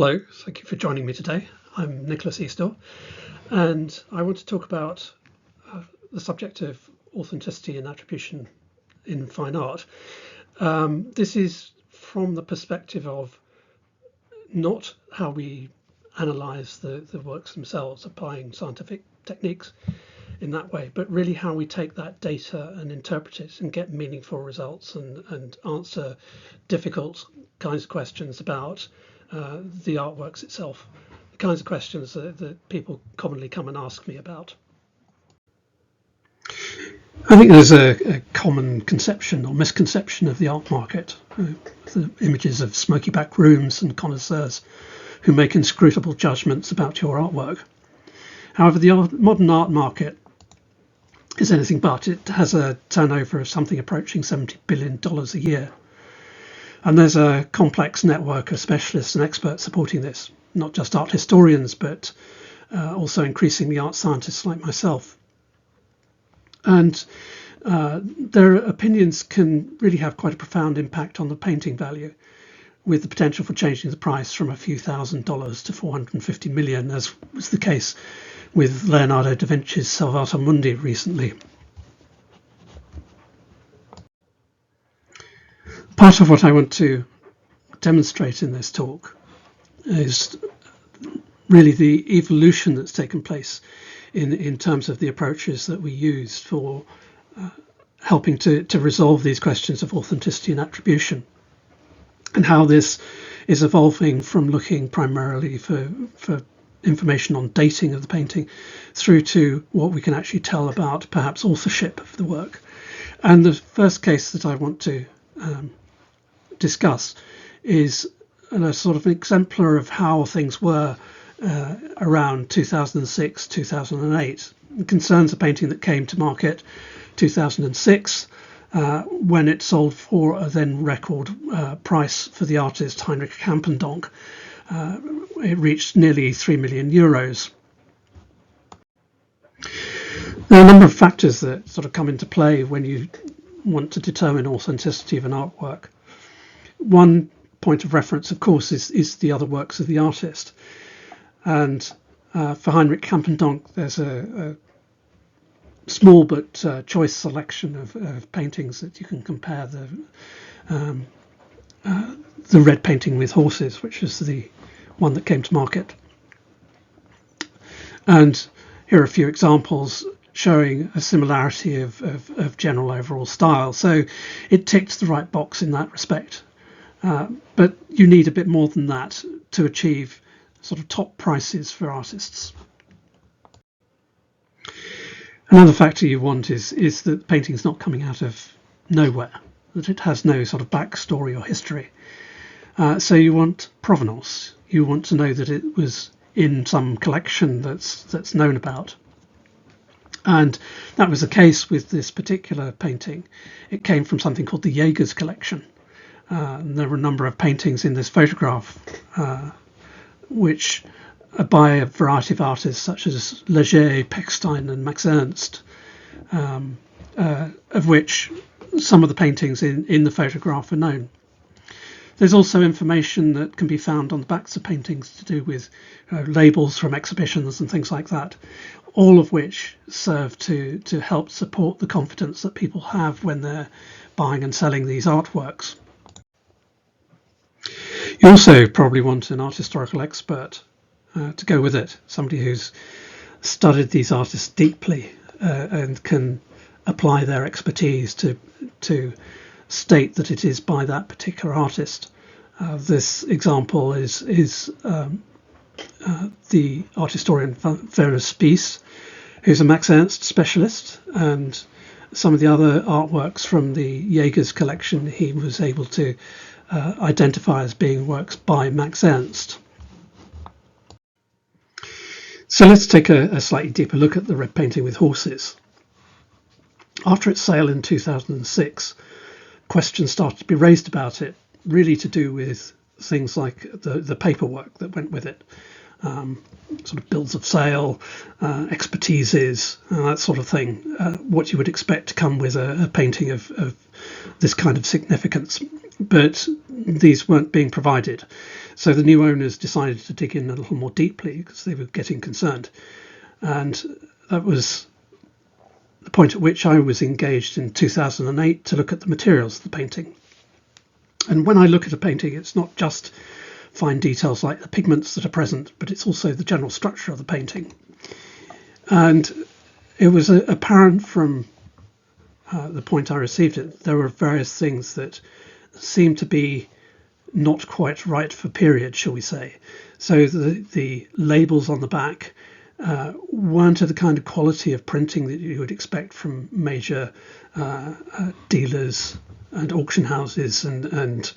Hello, thank you for joining me today. I'm Nicholas Eastaugh, and I want to talk about the subject of authenticity and attribution in fine art. This is from the perspective of not how we analyse the works themselves, applying scientific techniques in that way, but really how we take that data and interpret it and get meaningful results and answer difficult kinds of questions about the artworks itself, the kinds of questions that people commonly come and ask me about. I think there's a common conception or misconception of the art market, the images of smoky back rooms and connoisseurs who make inscrutable judgments about your artwork. However, the modern art market is anything but. It has a turnover of something approaching $70 billion a year. And there's a complex network of specialists and experts supporting this, not just art historians, but also increasingly art scientists like myself. And their opinions can really have quite a profound impact on the painting value, with the potential for changing the price from a few $1,000s to 450 million, as was the case with Leonardo da Vinci's Salvator Mundi recently. Part of what I want to demonstrate in this talk is really the evolution that's taken place in terms of the approaches that we use for helping to resolve these questions of authenticity and attribution, and how this is evolving from looking primarily for information on dating of the painting through to what we can actually tell about perhaps authorship of the work. And the first case that I want to discuss is a sort of an exemplar of how things were around 2006, 2008. It concerns a painting that came to market 2006 when it sold for a then record price for the artist Heinrich Campendonck. It reached nearly €3 million. There are a number of factors that sort of come into play when you want to determine authenticity of an artwork. One point of reference, of course, is the other works of the artist. And for Heinrich Campendonck, there's a small but choice selection of paintings that you can compare. The red painting with horses, which is the one that came to market. And here are a few examples showing a similarity of general overall style. So it ticked the right box in that respect. But you need a bit more than that to achieve sort of top prices for artists. Another factor you want is that the painting's not coming out of nowhere, that it has no sort of backstory or history. So you want provenance. You want to know that it was in some collection that's known about. And that was the case with this particular painting. It came from something called the Jaeger's collection. There were a number of paintings in this photograph which are by a variety of artists such as Leger, Pechstein and Max Ernst, of which some of the paintings in the photograph are known. There's also information that can be found on the backs of paintings to do with labels from exhibitions and things like that, all of which serve to help support the confidence that people have when they're buying and selling these artworks. You also probably want an art historical expert to go with it, somebody who's studied these artists deeply and can apply their expertise to state that it is by that particular artist. This example is the art historian Werner Spies, who's a Max Ernst specialist, and some of the other artworks from the Jaeger's collection he was able to identify as being works by Max Ernst. So let's take a slightly deeper look at the red painting with horses. After its sale in 2006, questions started to be raised about it, really to do with things like the paperwork that went with it, sort of bills of sale, expertises, that sort of thing, what you would expect to come with a painting of this kind of significance. but these weren't being provided. So the new owners decided to dig in a little more deeply because they were getting concerned. And that was the point at which I was engaged in 2008 to look at the materials of the painting. And when I look at a painting, it's not just fine details like the pigments that are present, but it's also the general structure of the painting. And it was apparent from the point I received it, there were various things that seemed to be not quite right for period, shall we say. So the labels on the back weren't of the kind of quality of printing that you would expect from major dealers and auction houses and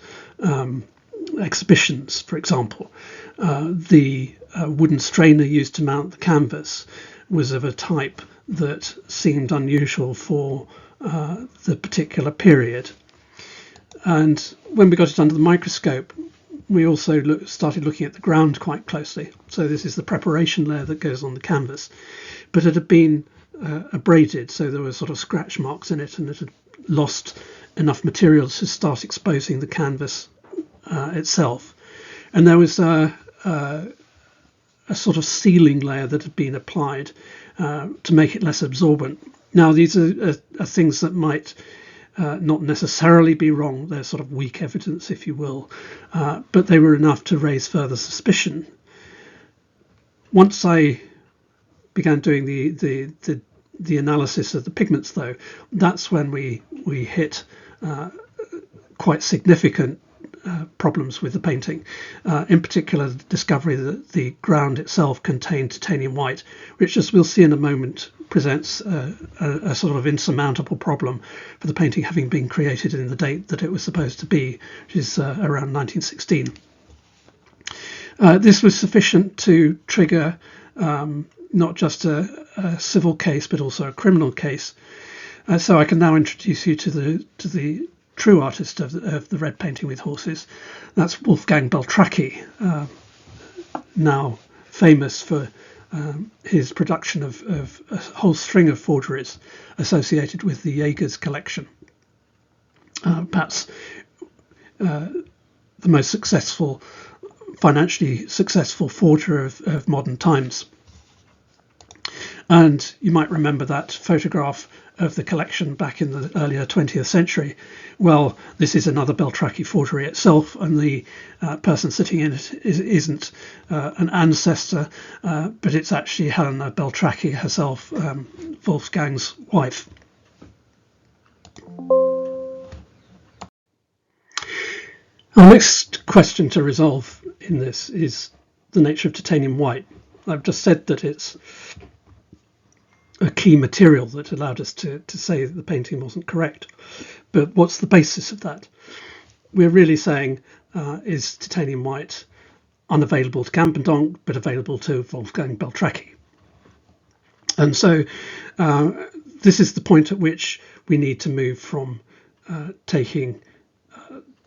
exhibitions, for example. The wooden strainer used to mount the canvas was of a type that seemed unusual for the particular period. And when we got it under the microscope, we also started looking at the ground quite closely. So this is the preparation layer that goes on the canvas, but it had been abraded, so there were sort of scratch marks in it, and it had lost enough material to start exposing the canvas itself. And there was a sort of sealing layer that had been applied to make it less absorbent. Now, these are things that might not necessarily be wrong. They're sort of weak evidence, if you will, but they were enough to raise further suspicion. Once I began doing the analysis of the pigments, though, that's when we hit quite significant problems with the painting. In particular, the discovery that the ground itself contained titanium white, which, as we'll see in a moment, presents a sort of insurmountable problem for the painting having been created in the date that it was supposed to be, which is around 1916. This was sufficient to trigger not just a civil case but also a criminal case. So I can now introduce you to the true artist of the red painting with horses. That's Wolfgang Beltracchi, now famous for his production of a whole string of forgeries associated with the Jaegers collection. Perhaps the most financially successful forger of modern times. And you might remember that photograph of the collection back in the earlier 20th century. Well, this is another Beltracchi forgery itself, and the person sitting in it isn't an ancestor, but it's actually Helena Beltracchi herself, Wolfgang's wife. Our next question to resolve in this is the nature of titanium white. I've just said that it's a key material that allowed us to say that the painting wasn't correct. But what's the basis of that? We're really saying, is titanium white unavailable to Campendonk, but available to Wolfgang Beltracchi? And so this is the point at which we need to move from taking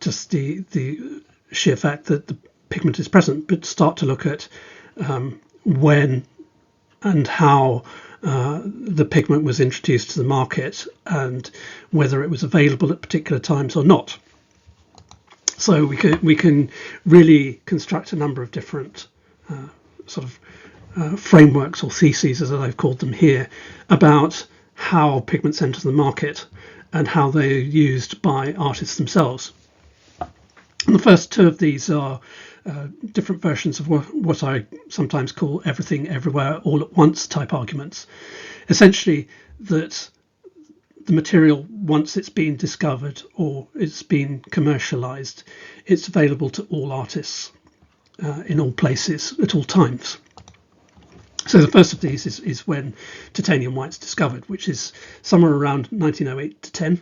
just the sheer fact that the pigment is present, but start to look at when and how the pigment was introduced to the market and whether it was available at particular times or not. So we can really construct a number of different frameworks or theses, as I've called them here, about how pigments enter the market and how they're used by artists themselves. And the first two of these are different versions of what I sometimes call everything, everywhere, all at once type arguments. Essentially, that the material, once it's been discovered or it's been commercialized, it's available to all artists in all places at all times. So the first of these is when titanium white's discovered, which is somewhere around 1908 to 10.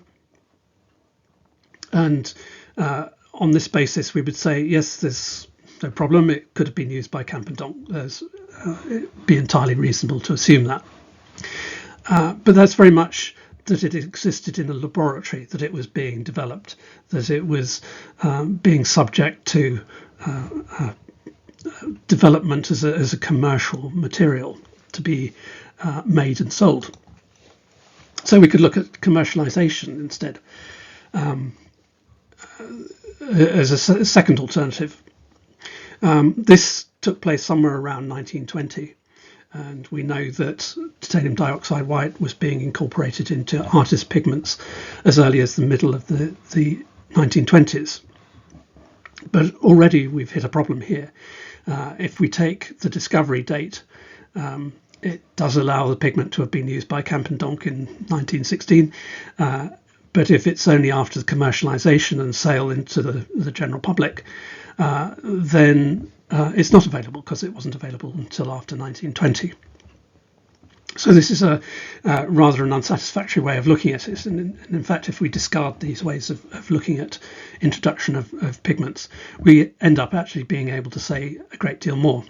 And on this basis, we would say, yes, there's no problem. It could have been used by Campendonk. It'd be entirely reasonable to assume that. But that's very much that it existed in a laboratory, that it was being developed, that it was being subject to development as a commercial material to be made and sold. So we could look at commercialization instead. as a second alternative. This took place somewhere around 1920, and we know that titanium dioxide white was being incorporated into artist pigments as early as the middle of the 1920s. But already we've hit a problem here. If we take the discovery date, it does allow the pigment to have been used by Campendonck in 1916, but if it's only after the commercialization and sale into the general public, then it's not available, because it wasn't available until after 1920. So this is a rather an unsatisfactory way of looking at it. And in fact, if we discard these ways of looking at introduction of pigments, we end up actually being able to say a great deal more.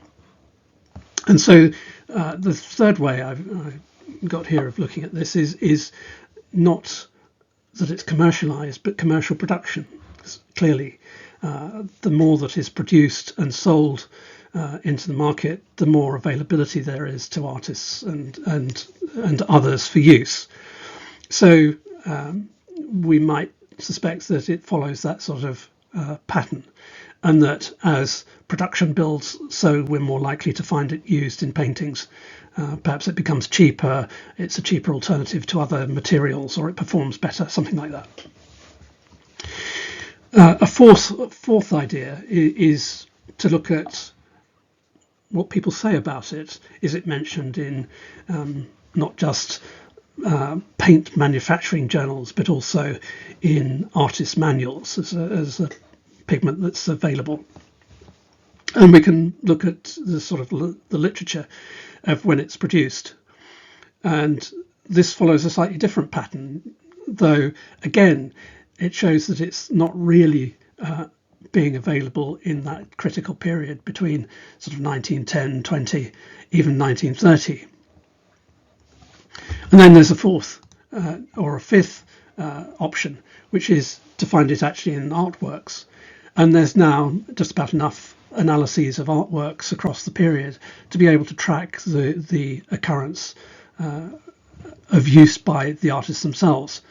And so the third way I've got here of looking at this is not that it's commercialized, but commercial production. Clearly, the more that is produced and sold into the market, the more availability there is to artists and others for use. So we might suspect that it follows that sort of pattern, and that as production builds, so we're more likely to find it used in paintings. Perhaps it becomes cheaper, it's a cheaper alternative to other materials, or it performs better, something like that. A fourth idea is to look at what people say about it. Is it mentioned in not just paint manufacturing journals, but also in artist manuals as a pigment that's available? And we can look at the sort of the literature of when it's produced. And this follows a slightly different pattern, though again, it shows that it's not really being available in that critical period between sort of 1910, 20, even 1930. And then there's a fourth or a fifth option, which is to find it actually in artworks. And there's now just about enough analyses of artworks across the period to be able to track the occurrence of use by the artists themselves.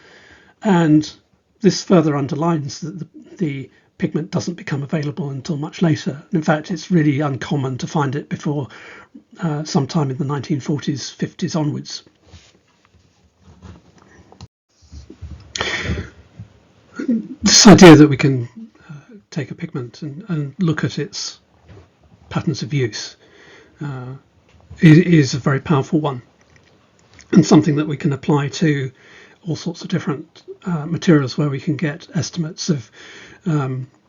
And this further underlines that the pigment doesn't become available until much later. In fact, it's really uncommon to find it before sometime in the 1940s, 50s onwards. This idea that we can take a pigment and look at its patterns of use is a very powerful one, and something that we can apply to all sorts of different materials where we can get estimates of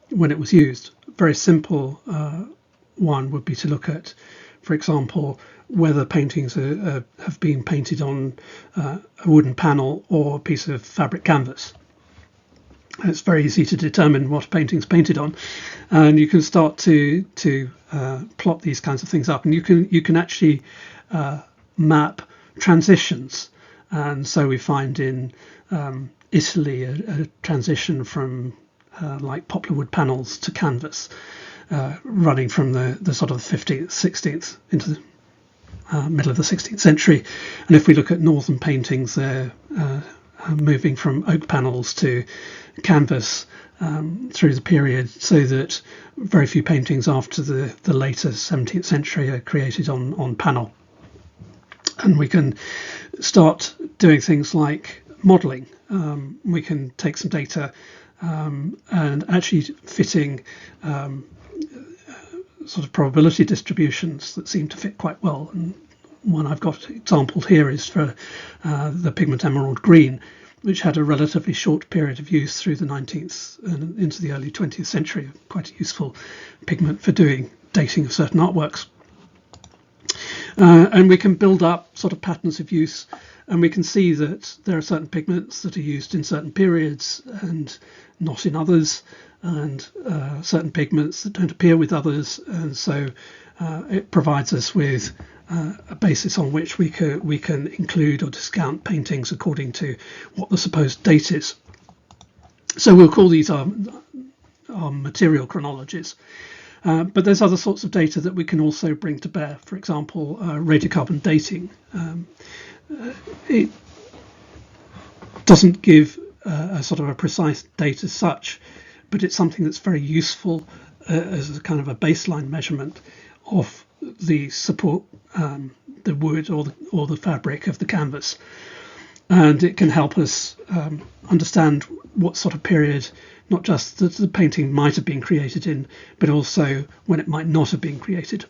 when it was used. A very simple one would be to look at, for example, whether paintings have been painted on a wooden panel or a piece of fabric canvas. It's very easy to determine what a painting's painted on, and you can start to plot these kinds of things up, and you can actually map transitions. And so we find in Italy a transition from like poplar wood panels to canvas, running from the sort of 15th, 16th into the middle of the 16th century. And if we look at northern paintings, they're moving from oak panels to canvas through the period, so that very few paintings after the later 17th century are created on panel. And we can start doing things like modelling. We can take some data and actually fitting sort of probability distributions that seem to fit quite well. And one I've got exampled here is for the pigment emerald green, which had a relatively short period of use through the 19th and into the early 20th century. Quite a useful pigment for doing dating of certain artworks. And we can build up sort of patterns of use, and we can see that there are certain pigments that are used in certain periods and not in others, and certain pigments that don't appear with others. And so it provides us with a basis on which we can include or discount paintings according to what the supposed date is. So we'll call these our material chronologies. But there's other sorts of data that we can also bring to bear. For example, radiocarbon dating. It doesn't give a sort of a precise date as such, but it's something that's very useful as a kind of a baseline measurement of the support, the wood or the fabric of the canvas. And it can help us understand what sort of period, not just that the painting might have been created in, but also when it might not have been created.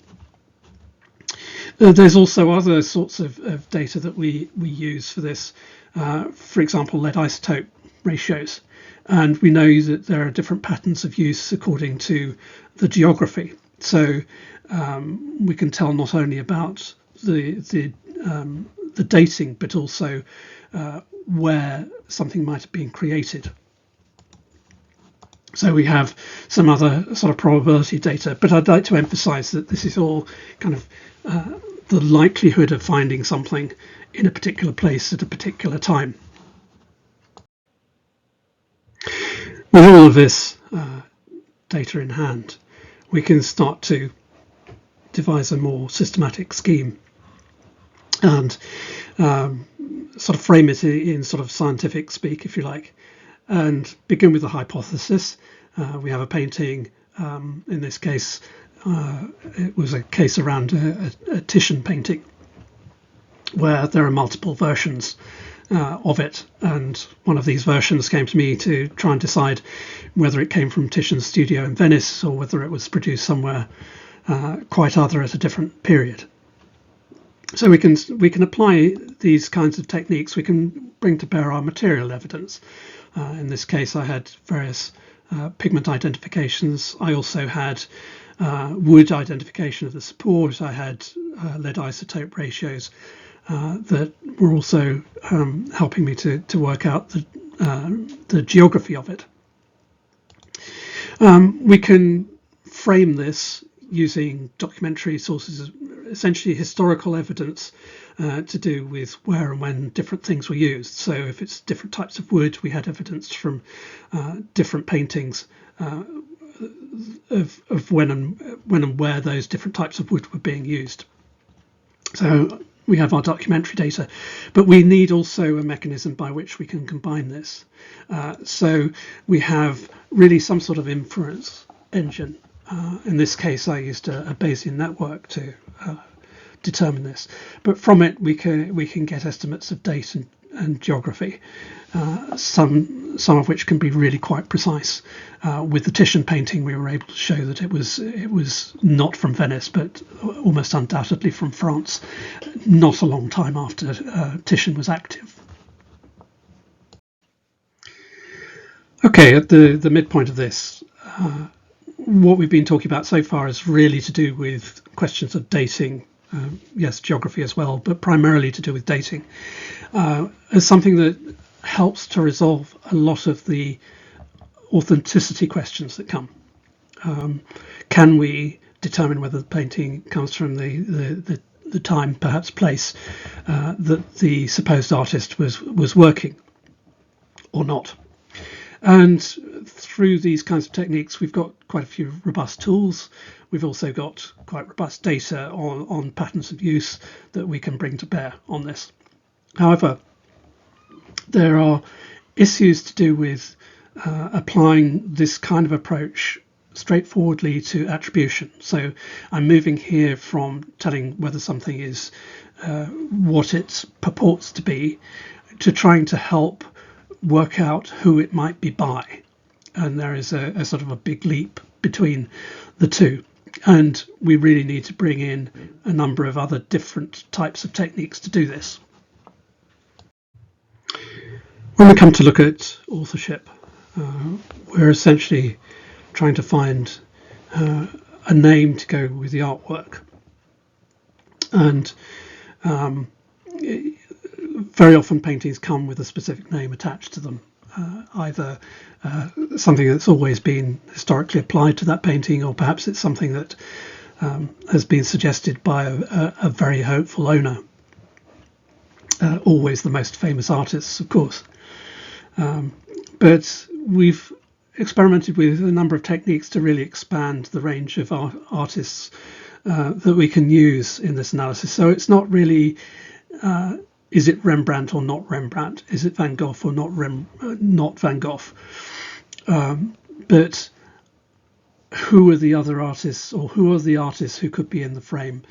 There's also other sorts of data that we use for this. For example, lead isotope ratios. And we know that there are different patterns of use according to the geography. So we can tell not only about the dating, but also where something might have been created. So we have some other sort of probability data, but I'd like to emphasize that this is all kind of the likelihood of finding something in a particular place at a particular time. With all of this data in hand, we can start to devise a more systematic scheme and sort of frame it in sort of scientific speak, if you like, and begin with a hypothesis. We have a painting, in this case, it was a case around a Titian painting where there are multiple versions of it, and one of these versions came to me to try and decide whether it came from Titian's studio in Venice or whether it was produced somewhere quite other at a different period. So we can apply these kinds of techniques. We can bring to bear our material evidence. In this case, I had various pigment identifications. I also had wood identification of the support. I had lead isotope ratios that were also helping me to work out the geography of it. We can frame this using documentary sources, essentially historical evidence to do with where and when different things were used. So if it's different types of wood, we had evidence from different paintings of when and where those different types of wood were being used. So we have our documentary data, but we need also a mechanism by which we can combine this. So we have really some sort of inference engine. In this case, I used a Bayesian network to determine this, but from it we can get estimates of date and geography, some of which can be really quite precise. With the Titian painting, we were able to show that it was not from Venice, but almost undoubtedly from France, not a long time after Titian was active. Okay, at the midpoint of this, what we've been talking about so far is really to do with questions of dating, yes, geography as well, but primarily to do with dating, as something that helps to resolve a lot of the authenticity questions that come. Can we determine whether the painting comes from the time, perhaps place, that the supposed artist was working or not? And through these kinds of techniques, we've got quite a few robust tools. We've also got quite robust data on patterns of use that we can bring to bear on this. However, there are issues to do with applying this kind of approach straightforwardly to attribution. So I'm moving here from telling whether something is what it purports to be, to trying to help work out who it might be by. And there is a sort of a big leap between the two. And we really need to bring in a number of other different types of techniques to do this. When we come to look at authorship, we're essentially trying to find a name to go with the artwork. And very often paintings come with a specific name attached to them, either something that's always been historically applied to that painting, or perhaps it's something that has been suggested by a very hopeful owner. Always the most famous artists, of course. But we've experimented with a number of techniques to really expand the range of artists that we can use in this analysis. So it's not really, is it Rembrandt or not Rembrandt? Is it Van Gogh or not Van Gogh? but who are the other artists, or who are the artists who could be in the frame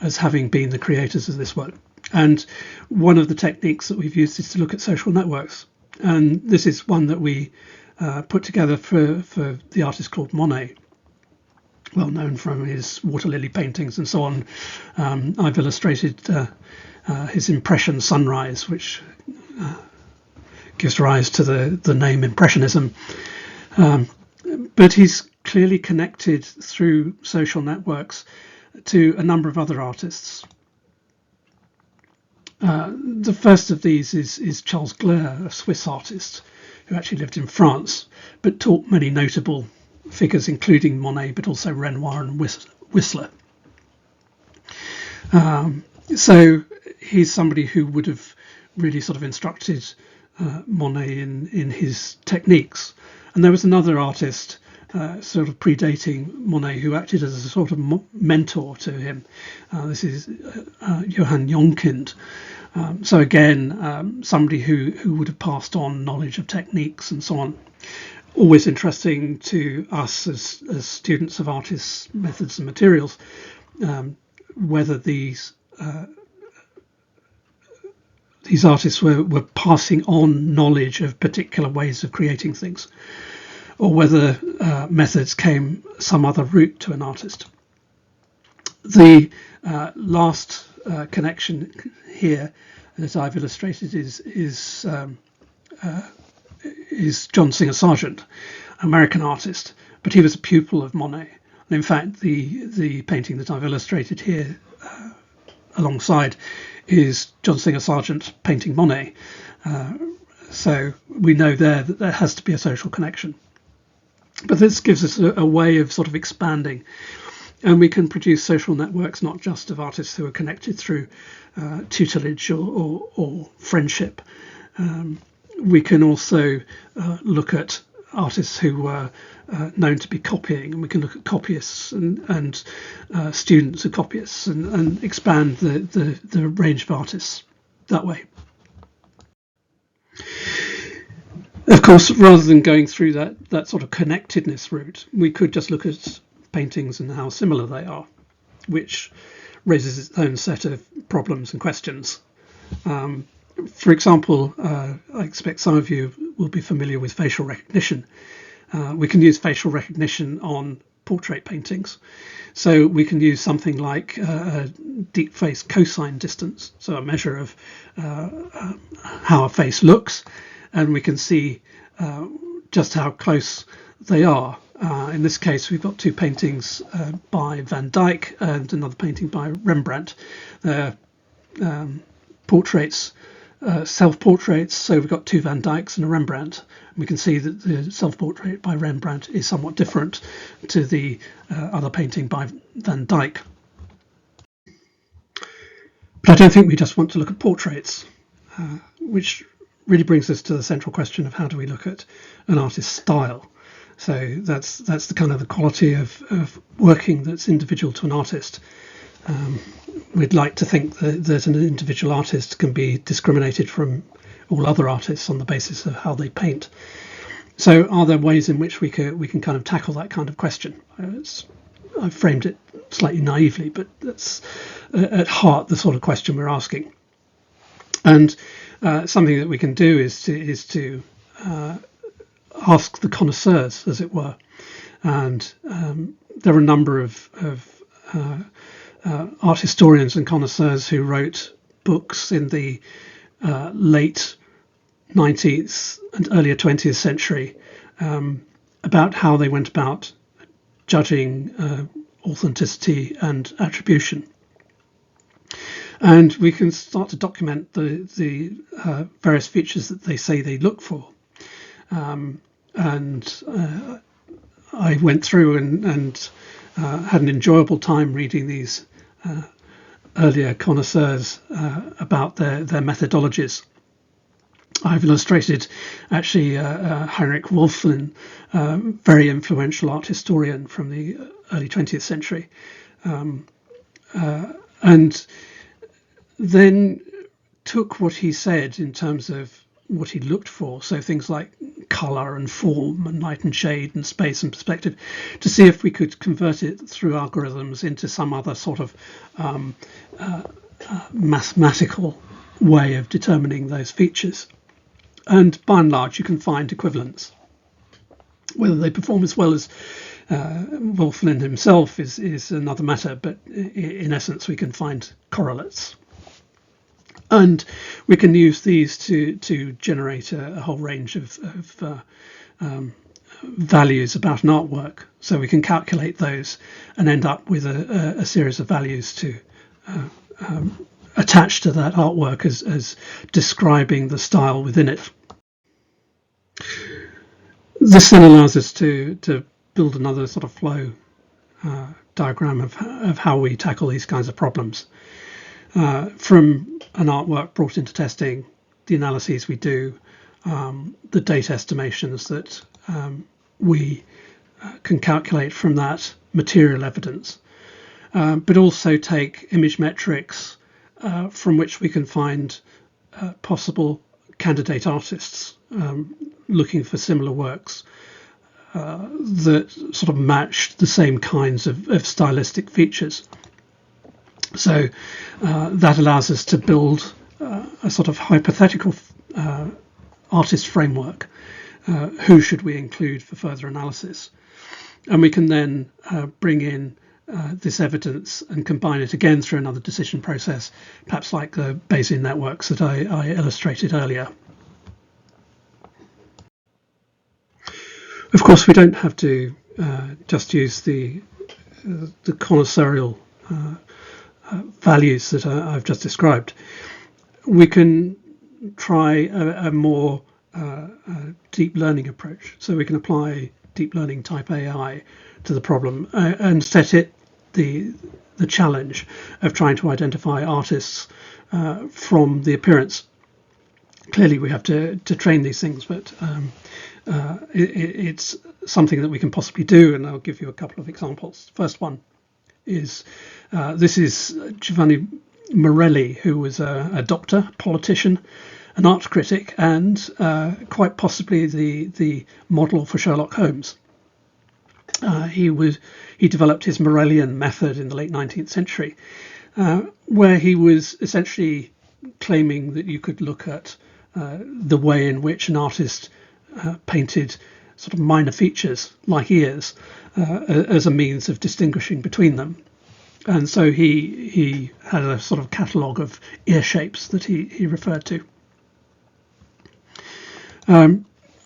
as having been the creators of this work? And one of the techniques that we've used is to look at social networks. And this is one that we put together for the artist Claude Monet, well known from his water lily paintings and so on. I've illustrated his Impression Sunrise, which gives rise to the name Impressionism. But he's clearly connected through social networks to a number of other artists. The first of these is Charles Gleyre, a Swiss artist who actually lived in France, but taught many notable figures, including Monet, but also Renoir and Whistler. So he's somebody who would have really sort of instructed Monet in his techniques. And there was another artist sort of predating Monet who acted as a sort of mentor to him. This is Johann Jonkind. So again, somebody who would have passed on knowledge of techniques and so on. Always interesting to us as students of artists' methods and materials, whether these artists were passing on knowledge of particular ways of creating things, or whether methods came some other route to an artist. The last connection here that I've illustrated is John Singer Sargent, American artist, but he was a pupil of Monet. And in fact, the painting that I've illustrated here alongside is John Singer Sargent painting Monet. So we know there that there has to be a social connection. But this gives us a way of sort of expanding, and we can produce social networks not just of artists who are connected through tutelage or friendship. We can also look at artists who were known to be copying, and we can look at copyists and students of copyists and expand the range of artists that way. Of course, rather than going through that sort of connectedness route, we could just look at paintings and how similar they are, which raises its own set of problems and questions. For example, I expect some of you will be familiar with facial recognition. We can use facial recognition on portrait paintings. So we can use something like a deep face cosine distance, so a measure of how a face looks, and we can see just how close they are. In this case, we've got two paintings by Van Dyck and another painting by Rembrandt. They're portraits, self-portraits, so we've got two Van Dycks and a Rembrandt. We can see that the self-portrait by Rembrandt is somewhat different to the other painting by Van Dyck. But I don't think we just want to look at portraits, which really brings us to the central question of how do we look at an artist's style. So that's the kind of the quality of working that's individual to an artist. We'd like to think that an individual artist can be discriminated from all other artists on the basis of how they paint. So are there ways in which we can kind of tackle that kind of question? I've framed it slightly naively, but that's at heart the sort of question we're asking. And something that we can do is to ask the connoisseurs, as it were. And there are a number of art historians and connoisseurs who wrote books in the late 19th and earlier 20th century about how they went about judging authenticity and attribution. And we can start to document the various features that they say they look for. I went through and had an enjoyable time reading these earlier connoisseurs about their methodologies. I've illustrated actually Heinrich Wölfflin, very influential art historian from the early 20th century, and then took what he said in terms of what he looked for, so things like colour and form and light and shade and space and perspective, to see if we could convert it through algorithms into some other sort of mathematical way of determining those features. And by and large, you can find equivalents. Whether they perform as well as Wolflin himself is another matter, but in essence, we can find correlates. And we can use these to generate a whole range of values about an artwork. So we can calculate those and end up with a series of values to attach to that artwork as describing the style within it. This then allows us to build another sort of flow diagram of how we tackle these kinds of problems. From an artwork brought into testing, the analyses we do, the date estimations that we can calculate from that material evidence, but also take image metrics from which we can find possible candidate artists looking for similar works that sort of match the same kinds of stylistic features. So that allows us to build a sort of hypothetical artist framework. Who should we include for further analysis? And we can then bring in this evidence and combine it again through another decision process, perhaps like the Bayesian networks that I illustrated earlier. Of course, we don't have to just use the connoisseur values that I've just described. We can try a more deep learning approach. So we can apply deep learning type AI to the problem and set it the challenge of trying to identify artists from the appearance. Clearly, we have to train these things, but it's something that we can possibly do, and I'll give you a couple of examples. First one is this is Giovanni Morelli, who was a doctor, politician, an art critic, and quite possibly the model for Sherlock Holmes. He developed his Morellian method in the late 19th century, where he was essentially claiming that you could look at the way in which an artist painted sort of minor features like ears as a means of distinguishing between them. And so he had a sort of catalogue of ear shapes that he referred to.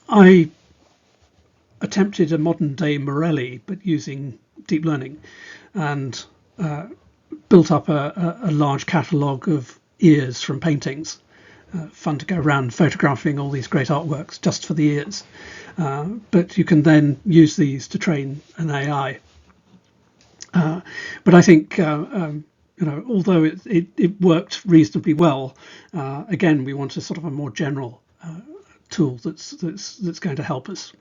I attempted a modern day Morelli, but using deep learning, and built up a large catalogue of ears from paintings. Fun to go around photographing all these great artworks just for the ears. But you can then use these to train an AI. But I think, although it worked reasonably well, again, we want a sort of a more general tool that's going to help us.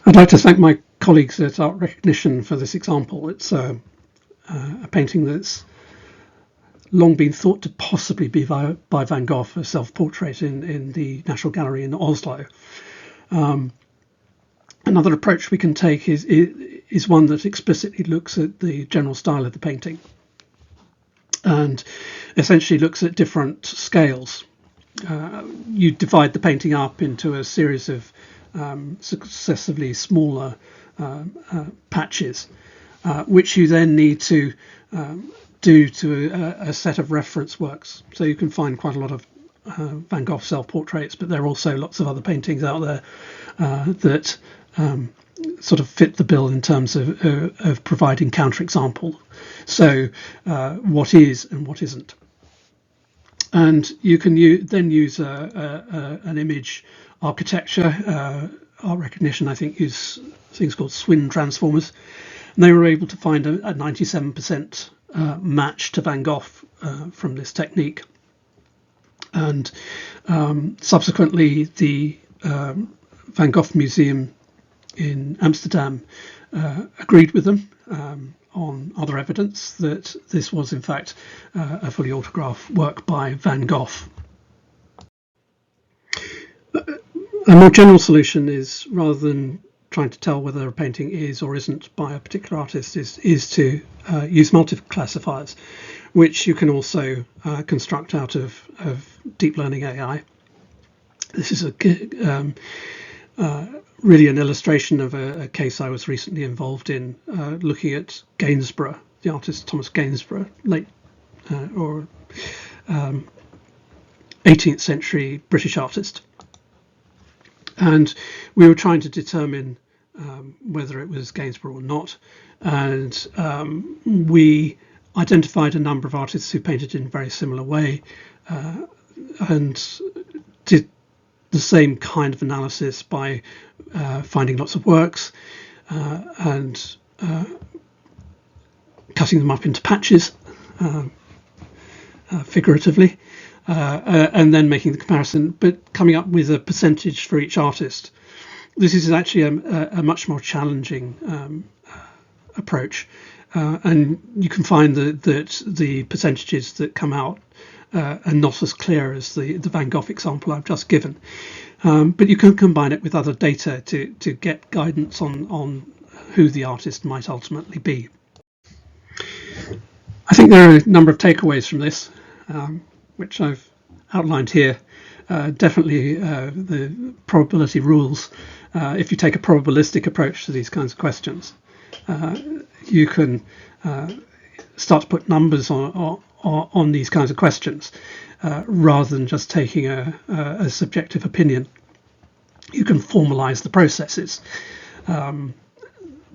I'd like to thank my colleagues at Art Recognition for this example. It's a painting that's long been thought to possibly be by Van Gogh, a self-portrait in the National Gallery in Oslo. Another approach we can take is one that explicitly looks at the general style of the painting and essentially looks at different scales. You divide the painting up into a series of successively smaller patches, which you then need to do to a set of reference works. So you can find quite a lot of Van Gogh self-portraits, but there are also lots of other paintings out there that sort of fit the bill in terms of providing counterexample. So what is and what isn't. And you can then use an image architecture. Art Recognition, I think, use things called Swin transformers. And they were able to find a 97% match to Van Gogh from this technique. And subsequently, the Van Gogh Museum in Amsterdam agreed with them on other evidence that this was in fact a fully autographed work by Van Gogh. A more general solution is, rather than trying to tell whether a painting is or isn't by a particular artist, is to use multi-classifiers, which you can also construct out of deep learning AI. This is really an illustration of a case I was recently involved in, looking at Gainsborough, the artist Thomas Gainsborough, late or 18th century British artist. And we were trying to determine whether it was Gainsborough or not. And we identified a number of artists who painted in a very similar way, and did the same kind of analysis by finding lots of works and cutting them up into patches, figuratively, and then making the comparison, but coming up with a percentage for each artist. This is actually a much more challenging approach, and you can find that the percentages that come out are not as clear as the Van Gogh example I've just given. But you can combine it with other data to get guidance on who the artist might ultimately be. I think there are a number of takeaways from this, which I've outlined here. Definitely the probability rules. If you take a probabilistic approach to these kinds of questions, you can start to put numbers on these kinds of questions, rather than just taking a subjective opinion. You can formalize the processes.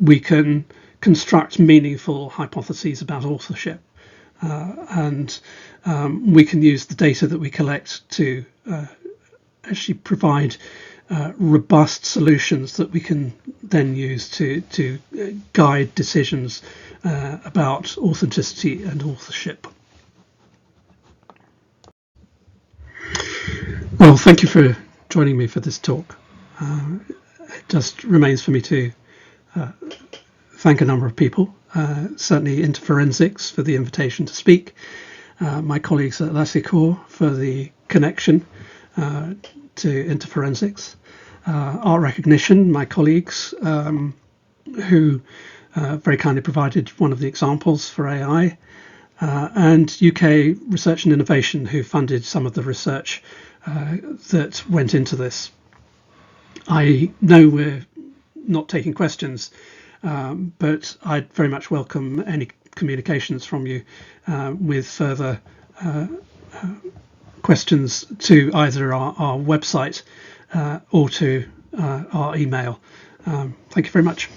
We can construct meaningful hypotheses about authorship, and we can use the data that we collect to actually provide robust solutions that we can then use to guide decisions about authenticity and authorship. Well, thank you for joining me for this talk. It just remains for me to thank a number of people, certainly InterForensics for the invitation to speak, my colleagues at Lassicourt for the connection to InterForensics, Art Recognition, my colleagues who very kindly provided one of the examples for AI, and UK Research and Innovation, who funded some of the research that went into this. I know we're not taking questions, but I'd very much welcome any communications from you with further questions to either our website or to our email. Thank you very much.